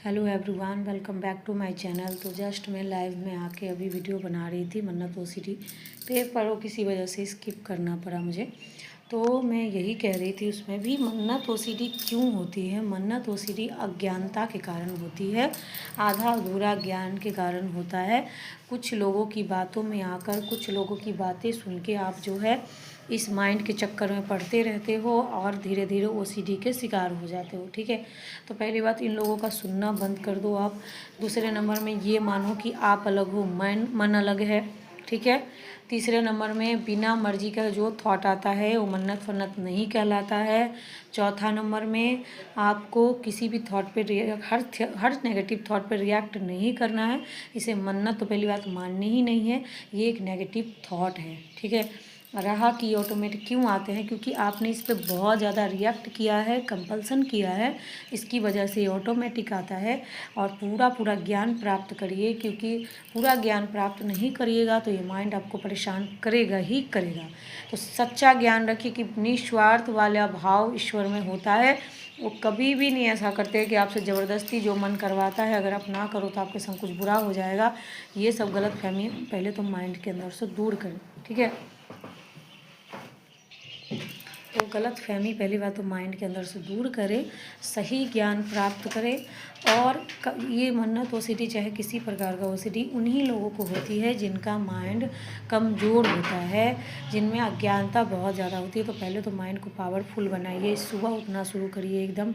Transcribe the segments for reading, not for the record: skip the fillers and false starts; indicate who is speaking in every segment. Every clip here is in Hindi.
Speaker 1: Hello everyone, welcome back to my channel. तो जस्ट मैं लाइव में आके अभी वीडियो बना रही थी मन्नत ओसीडी पे, पर वो किसी वजह से स्किप करना पड़ा मुझे। तो मैं यही कह रही थी, उसमें भी मन्नत ओसीडी क्यों होती है। मन्नत ओसीडी अज्ञानता के कारण होती है, आधा अधूरा ज्ञान के कारण होता है। कुछ लोगों की बातों में आकर, कुछ लोगों की बातें सुन के आप जो है इस माइंड के चक्कर में पड़ते रहते हो और धीरे धीरे ओसीडी के शिकार हो जाते हो। ठीक है, तो पहली बात, इन लोगों का सुनना बंद कर दो आप। दूसरे नंबर में ये मानो कि आप अलग हो, मन अलग है। ठीक है। तीसरे नंबर में बिना मर्जी का जो थॉट आता है वो मन्नत फन्नत नहीं कहलाता है। चौथा नंबर में आपको किसी भी थॉट पे हर नेगेटिव थॉट पे रिएक्ट नहीं करना है। इसे मन्नत तो पहली बात माननी ही नहीं है, ये एक नेगेटिव थॉट है। ठीक है। रहा कि ऑटोमेटिक क्यों आते हैं, क्योंकि आपने इस पर बहुत ज़्यादा रिएक्ट किया है, कंपल्सन किया है, इसकी वजह से ऑटोमेटिक आता है। और पूरा ज्ञान प्राप्त करिए, क्योंकि पूरा ज्ञान प्राप्त नहीं करिएगा तो ये माइंड आपको परेशान करेगा ही करेगा। तो सच्चा ज्ञान रखिए कि निस्वार्थ वाला भाव ईश्वर में होता है। वो कभी भी नहीं ऐसा करते कि आपसे ज़बरदस्ती जो मन करवाता है अगर आप ना करो तो आपके संग कुछ बुरा हो जाएगा। ये सब गलत फहमी पहले तो माइंड के अंदर से दूर करें। ठीक है, तो गलत फहमी पहली बात तो माइंड के अंदर से दूर करें, सही ज्ञान प्राप्त करें। और ये मन्नत ओसीडी चाहे किसी प्रकार का ओसीडी उन्हीं लोगों को होती है जिनका माइंड कमज़ोर होता है, जिनमें अज्ञानता बहुत ज़्यादा होती है। तो पहले तो माइंड को पावरफुल बनाइए, सुबह उठना शुरू करिए, एकदम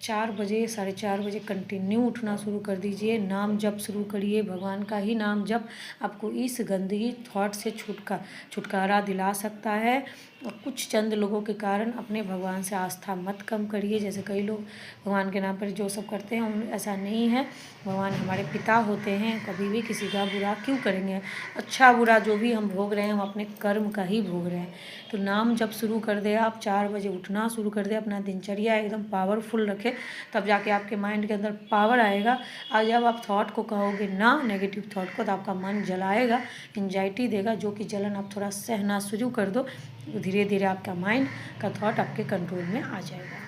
Speaker 1: 4 बजे 4:30 बजे कंटिन्यू उठना शुरू कर दीजिए। नाम जप शुरू करिए, भगवान का ही नाम जप आपको इस गंदगी थॉट से छुटकारा दिला सकता है। और कुछ चंद लोगों के कारण अपने भगवान से आस्था मत कम करिए। जैसे कई लोग भगवान के नाम पर जो सब करते हैं, ऐसा नहीं है। भगवान हमारे पिता होते हैं, कभी भी किसी का बुरा क्यों करेंगे। अच्छा बुरा जो भी हम भोग रहे हैं, हम अपने कर्म का ही भोग रहे हैं। तो नाम जब शुरू कर दे, आप 4 बजे उठना शुरू कर दे, अपना दिनचर्या एकदम पावरफुल रखें, तब जाके आपके माइंड के अंदर पावर आएगा। और जब आप थॉट को कहोगे ना, नेगेटिव थॉट को, तो आपका मन जलाएगा, एंजाइटी देगा, जो कि जलन आप थोड़ा सहना शुरू कर दो, धीरे धीरे आपका माइंड का थॉट आपके कंट्रोल में आ जाएगा।